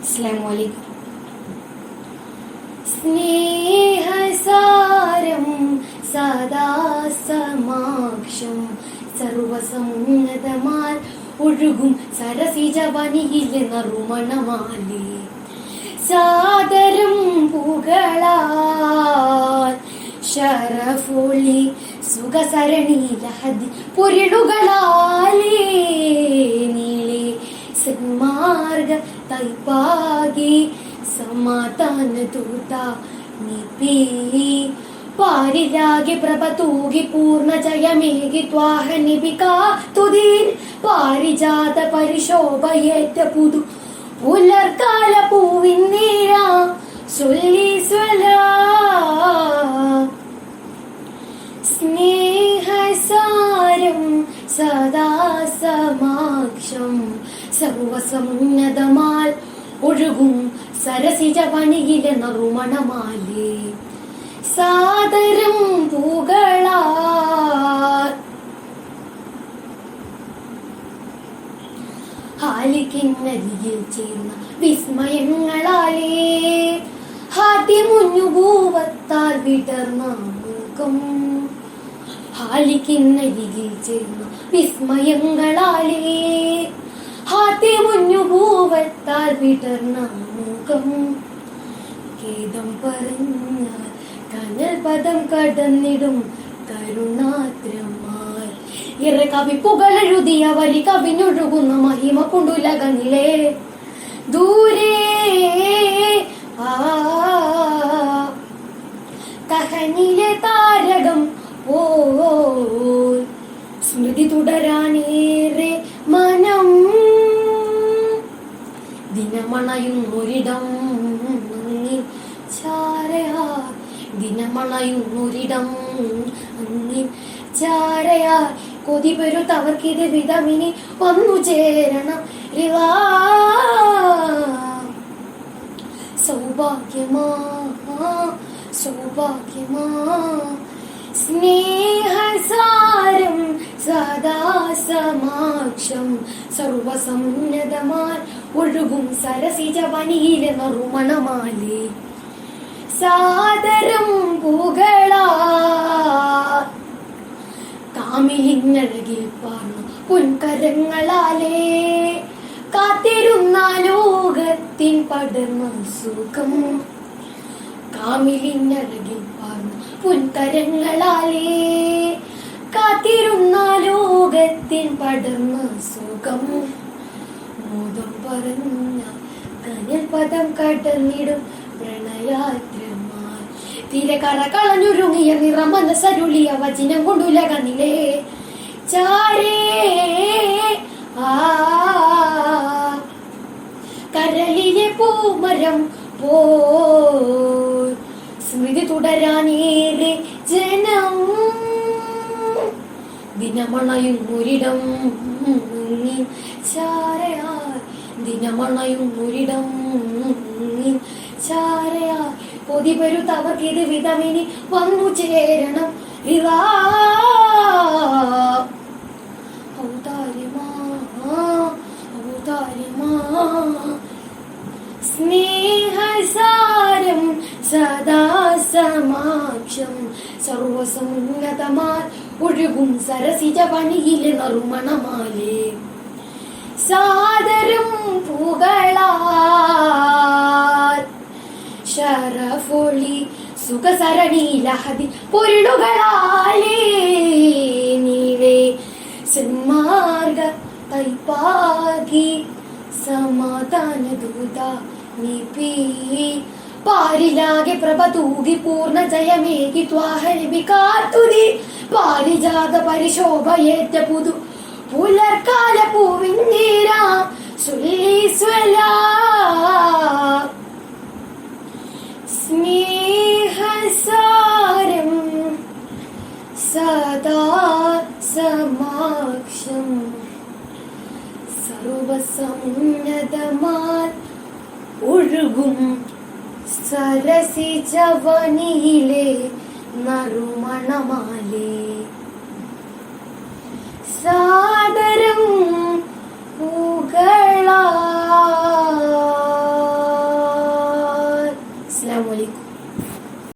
അസ്സലാമു അലൈക്കും. സ്നേഹസാരം സദാസമാക്ഷം സർവസമുന്നതമാൽ ഒഴുകും സരസിജവനിയിലെ നറുമണമാലേ സാദരം പുകളാൽ ശരഫൊളി സുഖസരണി ലഹദി പൊരിടുകളാലേ നീളെ സന്മാർഗ തൈപ്പാകി സമാധാന ദൂത നിപി പാരിരാഗി പ്രഭ തൂകി പൂർണ്ണ ജയമേകി ത്വാഹ നിപികാ തുതീൻ പാരിജാത പരിശോഭയേറ്റ പുതു പുലർക്കാല പൂവിൻ നീര സൊല്ലി സ്വലാ സ്നേഹസാരം സദാസമാക്ഷം സർവസമുന്നതമാൽ ഒഴുകും സരസിജവനിയിലെ നറുമണമാലേ സാദരം പുകളാൽ ഹാലിക്കിന്നരികിൽ ചേർന്ന വിസ്മയങ്ങളാലേ ഹാദ്യമുഞ്ഞുഭൂവത്താൽ വിടർന്ന മുഖം ഹാലിക്കിന്നരികിൽ ചേർന്ന വിസ്മയങ്ങളാലേ ഹാദ്യമുഞ്ഞുഭൂവത്താൽ വിടർന്ന മുഖം ഖേദം പറഞ്ഞാൽ കനൽ പദം കടന്നിടും കരുണാദ്രമായി ഇറ കവിപ്പുകളെഴുതിയ വലി കവിഞ്ഞൊഴുകുന്ന മഹിമ കൊണ്ടുലകനിലേ ദൂരേ കഹനിലെ താരകം പോൽ സ്മൃതി തുടരാനേറെ മനം ദിനമണയുന്നൊരിടം അങ്ങിൽ ചാരയാർ ദിനമണയുന്നൊരിടം അങ്ങിൽ ചാരയാർ കൊതിപെരുത്തവർക്കിത് വിധമിനി വന്നു ചേരണം റിവാ സൗഭാഗ്യമാ സൗഭാഗ്യമാ സ്നേഹസാരം സദാസമാക്ഷം സർവസമുന്നതമാൽ ഒഴുകും സരസിജവനിയിലെ നറുമണമാലേ സാദരം പുകളാൽ കാമിലിന്നഴകിൽ പാർന്നു പൊൻകരങ്ങളാലേ കാത്തിരുന്ന ലോകത്തിൻ പടർന്ന സുഖം കാമിലിന്നഴകിൽ പാർന്നു പൊൻകരങ്ങളാലേ കാത്തിരുന്ന ലോകത്തിൻ പടർന്ന സുഖം മോദം പറഞ്ഞ കനൽ പദം കടന്നിടും പ്രണയാദ്രമായി തിരകറ കളഞ്ഞുരുങ്ങിയ നിറമനസരുളിയ വചനം കൊണ്ടുലകനിലേ ചാരേ കരളിലെ പൂമരം പോ സ്മൃതി തുടരാനേറെ ജനം ദിനമണയുന്നൊരിടം ചാരയാർ ദിനമണയുന്നൊരിടം ചാരയാർ കൊതിപെരുത്തവർക്കിത് വിധമിനി വന്നു ചേരണം റിവാ ഔദാര്യമാ ഔദാര്യമാ സ്നേഹസാരം സദാസമാക്ഷം സർവസമുന്നതമാൽ ഒഴുകും സരസിജവനിയിലെ നറുമണമാലേ സാദരം പുകളാൽ ശരഫൊളി സുഖസരണി ലഹദി പൊരുളുകളാലേ നീളെ സന്മാർഗ തൈപ്പാകി സമാധാന ദൂത നിപി പാരിലാകെ പ്രഭ തൂകി പൂർണ്ണ ജയമേകി ത്വാഹരികാത്തുതി പാരിജാത പരിശോഭയേറ്റ പുതു പുലർക്കാല പൂവിൻ നീര സൊല്ലി സ്വലാ സ്നേഹസാരം സദാസമാക്ഷം സർവസമുന്നതമാൽ ഒഴുകും സരസിജവനിയിലെ നറുമണമാലേ സാദരം പുകളാ അസ്സലാമു അലൈക്കും.